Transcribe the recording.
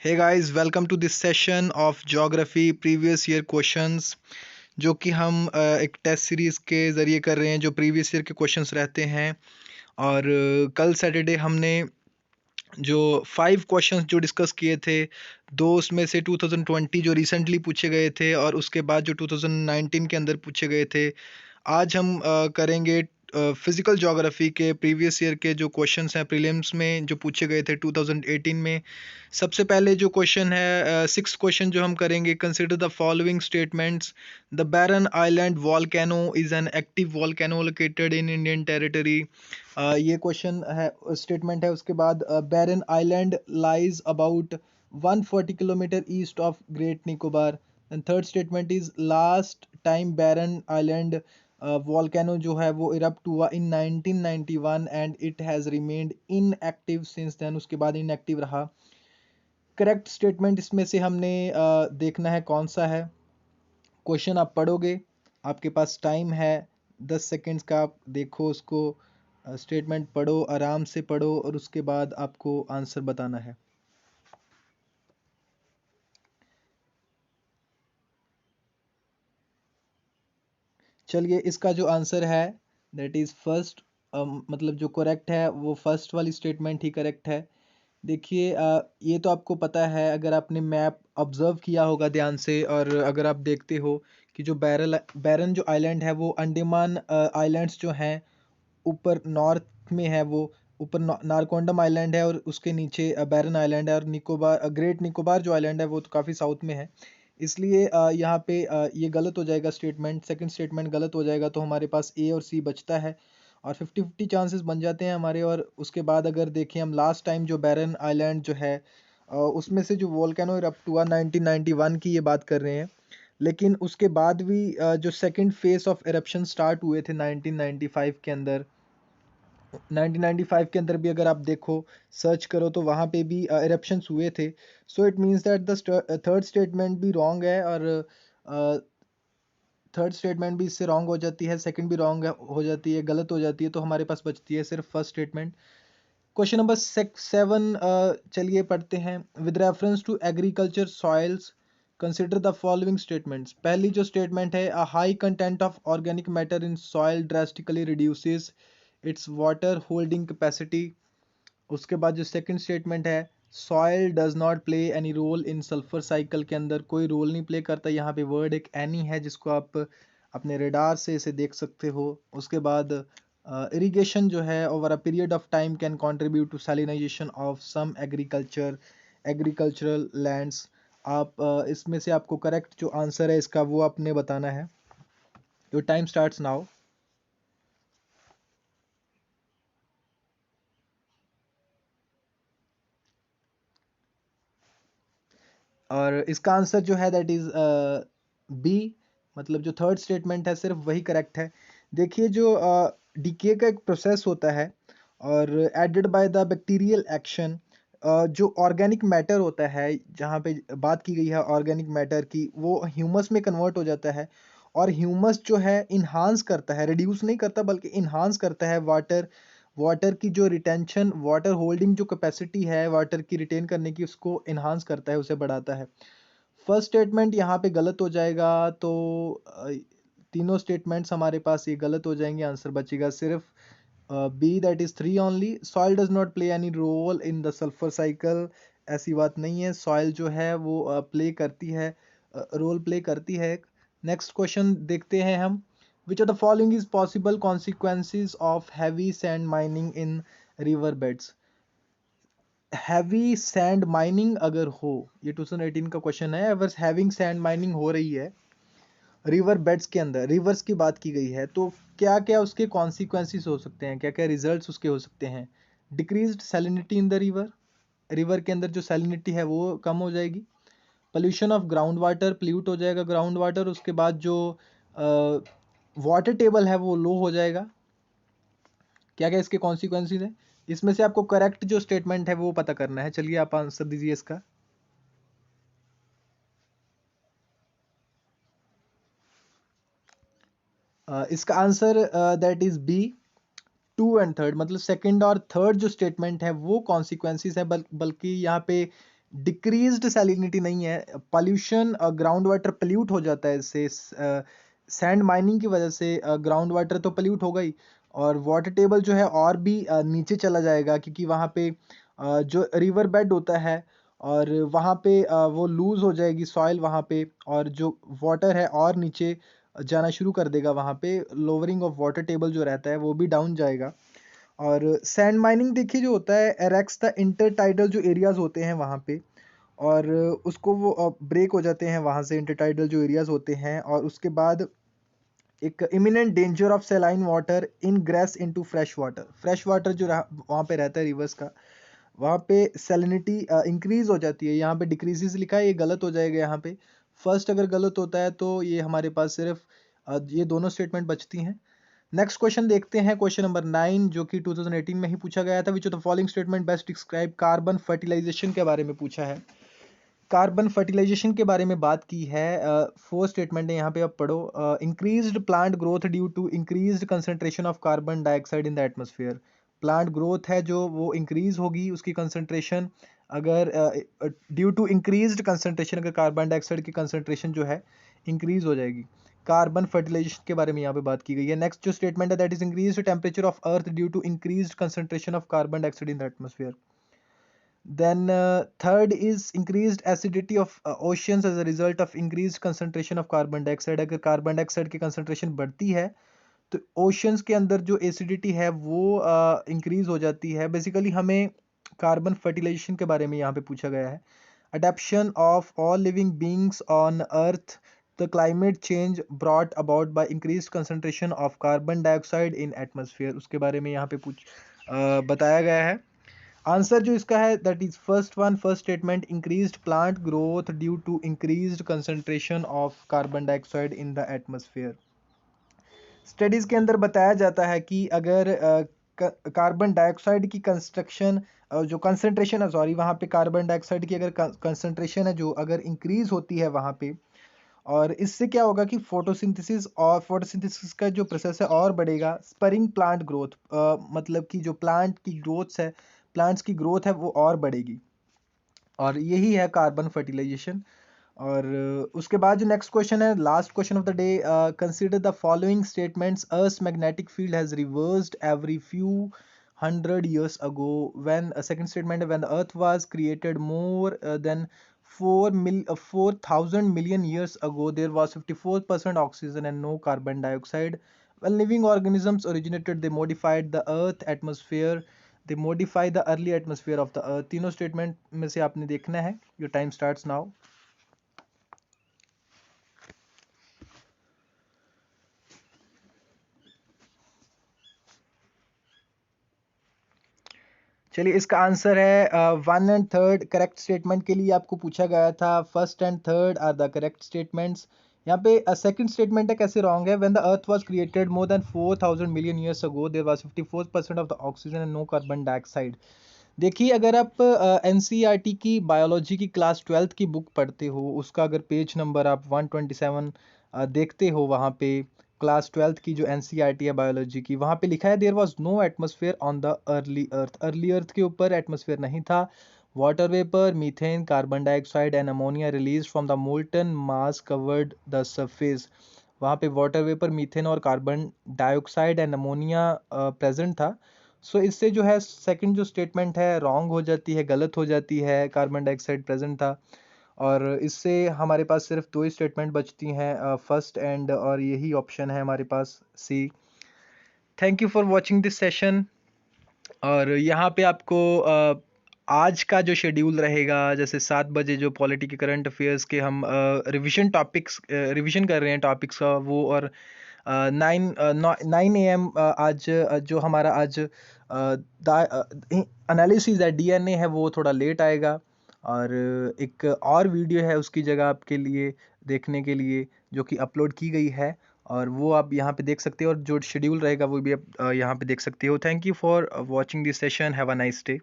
Hey guys, welcome to this session of Geography Previous Year Questions जो कि हम एक टेस्ट सीरीज के ज़रिए कर रहे हैं जो प्रीवियस ईयर के क्वेश्चंस रहते हैं। और कल सैटरडे हमने जो 5 क्वेश्चंस जो डिस्कस किए थे, दो उसमें से 2020 जो रिसेंटली पूछे गए थे और उसके बाद जो 2019 के अंदर पूछे गए थे। आज हम करेंगे फिजिकल ज्योग्राफी के प्रीवियस ईयर के जो क्वेश्चंस हैं प्रीलिम्स में जो पूछे गए थे 2018 में। सबसे पहले जो क्वेश्चन है, सिक्स क्वेश्चन जो हम करेंगे, consider the following statements. The Barren Island volcano is an active volcano located in Indian territory. ये क्वेश्चन है, स्टेटमेंट है। उसके बाद Barren Island lies about 140 kilometre east of Great Nicobar. And third statement is last time Barren Island volcano जो है वो erupt हुआ in 1991 and it has remained inactive since then. उसके बाद इनएक्टिव रहा। करेक्ट स्टेटमेंट इसमें से हमने देखना है कौन सा है। क्वेश्चन आप पढ़ोगे, आपके पास टाइम है 10 सेकेंड्स का। आप देखो उसको, स्टेटमेंट पढ़ो, आराम से पढ़ो और उसके बाद आपको आंसर बताना है। चलिए, इसका जो आंसर है दैट इज़ फर्स्ट, मतलब जो करेक्ट है वो फर्स्ट वाली स्टेटमेंट ही करेक्ट है। देखिए, ये तो आपको पता है अगर आपने मैप ऑब्जर्व किया होगा ध्यान से, और अगर आप देखते हो कि जो बैरन जो आइलैंड है वो अंडमान आइलैंड्स जो हैं ऊपर नॉर्थ में है। वो ऊपर नारकोंडम आइलैंड है और उसके नीचे बैरन आइलैंड है, और निकोबार ग्रेट निकोबार जो आइलैंड है वो तो काफ़ी साउथ में है। इसलिए यहाँ पे ये गलत हो जाएगा स्टेटमेंट, सेकंड स्टेटमेंट गलत हो जाएगा। तो हमारे पास ए और सी बचता है और 50-50 चांसेस बन जाते हैं हमारे। और उसके बाद अगर देखें हम लास्ट टाइम जो बैरन आइलैंड जो है, उसमें से जो वोल्केनो इरप्ट हुआ 1991 की ये बात कर रहे हैं। लेकिन उसके बाद भी जो second phase of eruption start हुए थे 1995 के अंदर, 1995 के अंदर भी अगर आप देखो, सर्च करो तो वहाँ पे भी इरप्शंस हुए थे। So it means that the third statement भी रॉन्ग है, और थर्ड स्टेटमेंट भी इससे रॉन्ग हो जाती है, सेकंड भी रॉन्ग हो जाती है, गलत हो जाती है। तो हमारे पास बचती है सिर्फ फर्स्ट स्टेटमेंट। क्वेश्चन नंबर 7 चलिए पढ़ते हैं। With reference to agriculture soils consider the following statements. पहली जो स्टेटमेंट है, a high content of organic matter in soil drastically reduces its water holding capacity. उसके बाद जो सेकंड स्टेटमेंट है, soil does not play any role in sulphur cycle, के अंदर कोई रोल नहीं प्ले करता। यहाँ पे वर्ड एक एनी है जिसको आप अपने रेडार से इसे देख सकते हो। उसके बाद इरिगेशन जो है over a period of time can contribute to salinisation of some agricultural lands. आप इसमें से आपको करेक्ट जो आंसर है इसका वो आपने बताना है। Your time starts now. और इसका आंसर जो है दैट इज बी, मतलब जो थर्ड स्टेटमेंट है सिर्फ वही करेक्ट है। देखिए, जो डीके का एक प्रोसेस होता है और added by the bacterial action, जो ऑर्गेनिक मैटर होता है, जहाँ पे बात की गई है ऑर्गेनिक मैटर की, वो ह्यूमस में कन्वर्ट हो जाता है। और ह्यूमस जो है इन्हांस करता है, रिड्यूस नहीं करता बल्कि इन्हांस करता है वाटर वाटर की जो रिटेंशन, वाटर होल्डिंग जो कैपेसिटी है वाटर की रिटेन करने की, उसको इन्हांस करता है, उसे बढ़ाता है। फर्स्ट स्टेटमेंट यहाँ पे गलत हो जाएगा। तो तीनों स्टेटमेंट्स हमारे पास ये गलत हो जाएंगे। आंसर बचेगा सिर्फ B, that is 3 only. Soil does not play any role in the sulphur cycle. ऐसी बात नहीं है, सॉइल जो है वो प्ले करती है, रोल प्ले करती है। नेक्स्ट क्वेश्चन देखते हैं हम। विच of the following is possible consequences of heavy sand mining in river beds. Heavy sand mining अगर हो, ये 2018 का क्वेश्चन है, अगर हैविंग सैंड माइनिंग हो रही है रिवर बेड्स के अंदर, रिवर्स की बात की गई है, तो क्या क्या उसके कॉन्सिक्वेंसेस हो सकते हैं, क्या क्या रिजल्ट्स उसके हो सकते हैं। Decreased salinity in the river, river के अंदर जो सैलिनिटी है वो कम हो जाएगी। Pollution of ground water, pollute हो जाएगा ग्राउंड वाटर। उसके बाद जो वाटर टेबल है वो लो हो जाएगा। क्या क्या इसके कॉन्सिक्वेंसेस हैं, इसमें से आपको करेक्ट जो स्टेटमेंट है वो पता करना है। चलिए आप आंसर दीजिए इसका। इसका answer that is B, two and third, मतलब सेकंड और थर्ड जो स्टेटमेंट है वो कॉन्सिक्वेंसेस है, बल्कि यहाँ पे डिक्रीज्ड सैलिनिटी नहीं है, पॉल्यूशन, ग्राउंड वाटर पोल्यूट हो जाता है इससे, सैंड माइनिंग की वजह से ग्राउंड वाटर तो पोल्यूट होगा ही, और वाटर टेबल जो है और भी नीचे चला जाएगा, क्योंकि वहाँ पे जो रिवर बेड होता है और वहाँ पे वो लूज हो जाएगी सॉइल वहाँ पे, और जो वाटर है और नीचे जाना शुरू कर देगा, वहाँ पे लोअरिंग ऑफ वाटर टेबल जो रहता है वो भी डाउन जाएगा। और सैंड माइनिंग देखिए जो होता है, एरेक्स द इंटरटाइडल जो एरियाज होते हैं वहाँ पे, और उसको वो ब्रेक हो जाते हैं वहाँ से, इंटरटाइडल जो एरियाज होते हैं, और उसके बाद एक imminent danger of saline water ingress into fresh water, fresh water जो वहाँ पे रहता है रिवर्स का, वहाँ पे सैलिनिटी इंक्रीज हो जाती है। यहाँ पे डिक्रीजेस लिखा है, ये गलत हो जाएगा यहाँ पे। फर्स्ट अगर गलत होता है तो ये हमारे पास सिर्फ ये दोनों स्टेटमेंट बचती हैं। नेक्स्ट क्वेश्चन देखते हैं, क्वेश्चन नंबर 9 जो कि 2018 में ही पूछा गया था। Which of the following statement best describe carbon fertilisation के बारे में पूछा है। कार्बन फर्टिलाइजेशन के बारे में बात की है। फोर स्टेटमेंट है यहाँ पे, आप पढ़ो। Increased plant growth due to increased concentration of carbon dioxide in the atmosphere. Plant growth है जो वो इंक्रीज होगी, उसकी कंसंट्रेशन अगर ड्यू टू इंक्रीज्ड कंसंट्रेशन, अगर कार्बन डाइऑक्साइड की कंसंट्रेशन जो है इंक्रीज हो जाएगी। कार्बन फर्टिलाइजेशन के बारे में यहाँ पे बात की गई है। नेक्स्ट जो स्टेटमेंट है, that is increased temperature of earth due to increased concentration of carbon dioxide in the atmosphere. Then third is increased acidity of oceans as a result of increased concentration of carbon dioxide। अगर carbon dioxide की concentration बढ़ती है तो oceans के अंदर जो acidity है वो इंक्रीज हो जाती है। बेसिकली हमें कार्बन फर्टिलाइजेशन के बारे में यहाँ पे पूछा गया है। Adaptation of all living beings on earth, the climate change brought about by increased concentration of carbon dioxide in atmosphere, उसके बारे में यहाँ पे बताया गया है। आंसर जो इसका है, that is first one, first statement, increased plant growth due to increased concentration of carbon dioxide in the atmosphere. Studies के अंदर बताया जाता है कि अगर कार्बन डाइऑक्साइड की कंस्ट्रक्शन जो कंसंट्रेशन है, सॉरी, वहाँ पे कार्बन डाइऑक्साइड की अगर कंसंट्रेशन है जो अगर इंक्रीज होती है वहाँ पे, और इससे क्या होगा कि फोटोसिंथेसिस का जो प्रोसेस है और बढ़ेगा। स्परिंग प्लांट ग्रोथ, मतलब कि जो प्लांट की ग्रोथ है, प्लांट्स की ग्रोथ है वो और बढ़ेगी, और यही है कार्बन फर्टिलाइजेशन। और उसके बाद जो नेक्स्ट क्वेश्चन है, last question of the day, consider the following statements, earth magnetic field has reversed every few 100 years ago। when second statement, when the earth was created more than 4,000 million years ago, there was 54% oxygen and no carbon dioxide. When living organisms originated, they modified the earth atmosphere, they modify the early atmosphere of the earth। तीनों statement में से आपने देखना है। Your time starts now. चलिए, इसका answer है 1 and 3 correct statement के लिए आपको पूछा गया था। First and third are the correct statements. यहाँ पे सेकंड स्टेटमेंट है, कैसे रॉन्ग है। When the earth was created more than 4,000 million years ago, there was 54% of the oxygen and no carbon dioxide. देखिए, अगर आप एनसीईआरटी की बायोलॉजी की क्लास 12th की बुक पढ़ते हो, उसका अगर पेज नंबर आप 127 देखते हो, वहाँ पे क्लास 12th की जो एनसीईआरटी है बायोलॉजी की, वहाँ पे लिखा है there was no atmosphere on the early earth. Early earth के ऊपर एटमॉस्फेयर नहीं था। Water vapour, methane, carbon dioxide and ammonia release from the molten mass covered the surface. वहाँ पे वाटर वेपर, मीथेन और carbon dioxide and ammonia present था। So इससे जो है सेकंड जो स्टेटमेंट है रॉन्ग हो जाती है, गलत हो जाती है, कार्बन डाइऑक्साइड प्रेजेंट था। और इससे हमारे पास सिर्फ दो ही स्टेटमेंट बचती हैं, फर्स्ट एंड, और यही ऑप्शन है हमारे पास, C. Thank you for watching this session. और यहाँ पे आपको आज का जो शेड्यूल रहेगा, जैसे 7 बजे जो पॉलिटी के करंट अफेयर्स के हम रिवीजन कर रहे हैं टॉपिक्स का, वो, और 9 AM आज जो हमारा आज एनालिसिस है, डीएनए है, वो थोड़ा लेट आएगा। और एक और वीडियो है उसकी जगह आपके लिए देखने के लिए, जो कि अपलोड की गई है, और वो आप यहाँ पे देख सकते हो, और जो शेड्यूल रहेगा वो भी आप यहाँ पे देख सकते हो। Thank you for watching this session. Have a nice day.